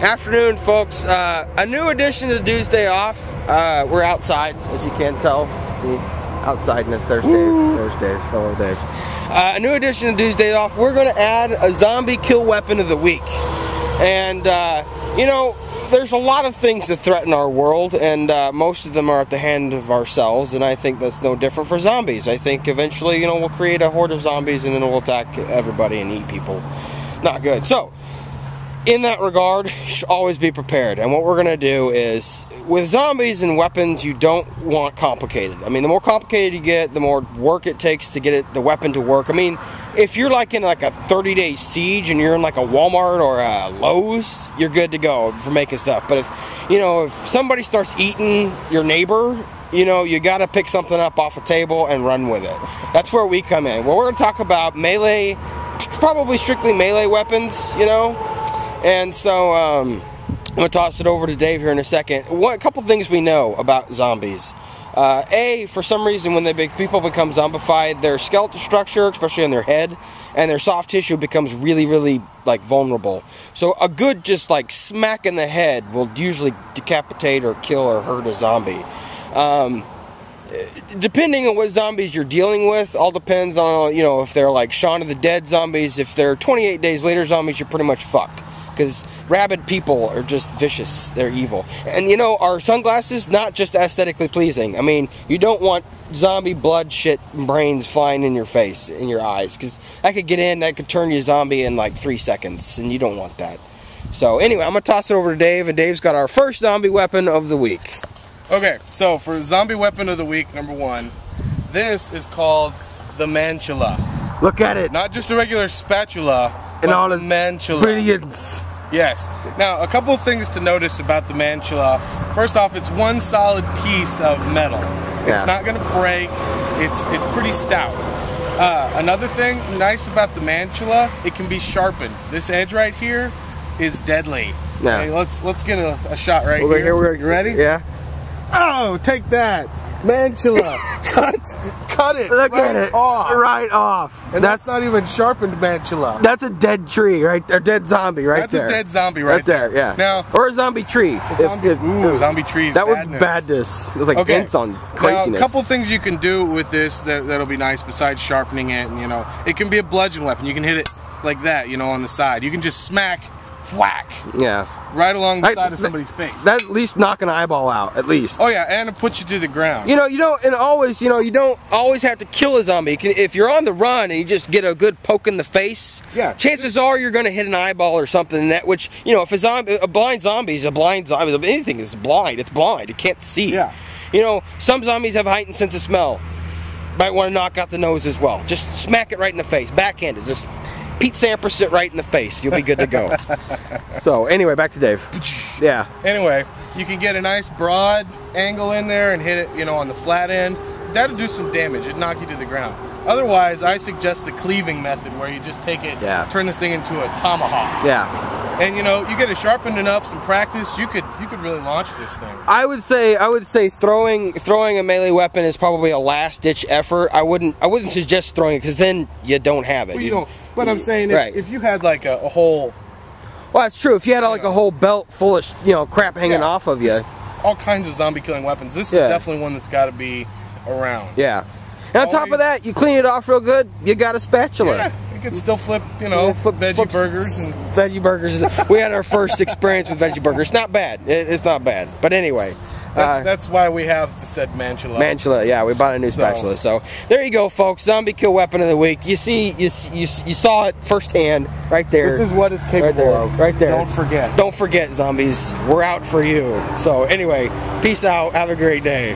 Afternoon, folks. A new edition of the Dude's Day Off. We're outside, as you can tell. See, outsideness. There's Dave. There's Dave. Hello, Dave. A new edition of Dude's Day Off. We're going to add a zombie kill weapon of the week. And, you know, there's a lot of things that threaten our world, and most of them are at the hand of ourselves, and I think that's no different for zombies. I think eventually, you know, we'll create a horde of zombies and then we'll attack everybody and eat people. Not good. So, in that regard, you should always be prepared. And what we're going to do is, with zombies and weapons, you don't want complicated. I mean, the more complicated you get, the more work it takes to get the weapon to work. I mean, if you're like in like a 30-day siege and you're in like a Walmart or a Lowe's, you're good to go for making stuff. But if, you know, if somebody starts eating your neighbor, you know, you got to pick something up off a table and run with it. That's where we come in. Well, we're going to talk about melee, probably strictly melee weapons, you know. And so, I'm going to toss it over to Dave here in a second. A couple things we know about zombies. For some reason, when people become zombified, their skeletal structure, especially on their head, and their soft tissue becomes really, really, like, vulnerable. So a good, just, like, smack in the head will usually decapitate or kill or hurt a zombie. Depending on what zombies you're dealing with, all depends on, you know, if they're, like, Shaun of the Dead zombies. If they're 28 days later zombies, you're pretty much fucked. Because rabid people are just vicious. They're evil. And, you know, our sunglasses, not just aesthetically pleasing. I mean, you don't want zombie blood, shit, and brains flying in your face, in your eyes. Because that could get in, that could turn you zombie in like 3 seconds. And you don't want that. So, anyway, I'm going to toss it over to Dave. And Dave's got our first zombie weapon of the week. Okay, so for zombie weapon of the week, number 1, this is called the Mantula. Look at it. Not just a regular spatula, and but all the Mantula. Brilliance. Yes. Now, a couple of things to notice about the Mantula. First off, it's one solid piece of metal. It's not going to break. It's pretty stout. Another thing nice about the Mantula, it can be sharpened. This edge right here is deadly. Yeah. Okay, let's get a shot right here. You ready? Yeah. Oh, take that. Mantula. cut it. Look right at it. Off. Right off. And that's not even sharpened Mantula. That's a dead tree, right? Or dead zombie, right there. That's a dead zombie right there. Yeah. Now, or a zombie tree. Zombie trees. That would be badness. It was like dents on craziness. Now, a couple things you can do with this that'll be nice besides sharpening it, and you know, it can be a bludgeon weapon. You can hit it like that, you know, on the side. You can just smack, whack. Yeah. Right along the side of somebody's face. That at least knock an eyeball out, at least. Oh yeah, and it puts you to the ground. You know, you don't always have to kill a zombie. If you're on the run and you just get a good poke in the face, chances are you're going to hit an eyeball or something. Which, you know, if a blind zombie is a blind zombie, anything is blind. It's blind. It can't see. Yeah. You know, some zombies have a heightened sense of smell. Might want to knock out the nose as well. Just smack it right in the face, backhanded. Just Pete Sampras it right in the face. You'll be good to go. So, anyway, back to Dave. Yeah. Anyway, you can get a nice broad angle in there and hit it, you know, on the flat end. That'll do some damage. It'll knock you to the ground. Otherwise, I suggest the cleaving method where you just take it, turn this thing into a tomahawk. Yeah. And, you know, you get it sharpened enough, some practice, you could really launch this thing. I would say throwing a melee weapon is probably a last-ditch effort. I wouldn't suggest throwing it, because then you don't have it. Well, you don't. But I'm saying, if you had like a whole... Well, that's true. If you had like a whole belt full of, you know, crap hanging off of you. All kinds of zombie killing weapons. This is definitely one that's got to be around. Yeah. And on top of that, you clean it off real good, you got a spatula. Yeah, you can still flip, you know, veggie burgers. And veggie burgers. We had our first experience with veggie burgers. Not bad. It's not bad. But anyway. That's why we have said Mantula. Mantula, yeah, we bought a new spatula. So there you go, folks. Zombie kill weapon of the week. You see, you saw it firsthand, right there. This is what it's capable of. Right there. Don't forget. Don't forget, zombies. We're out for you. So anyway, peace out. Have a great day.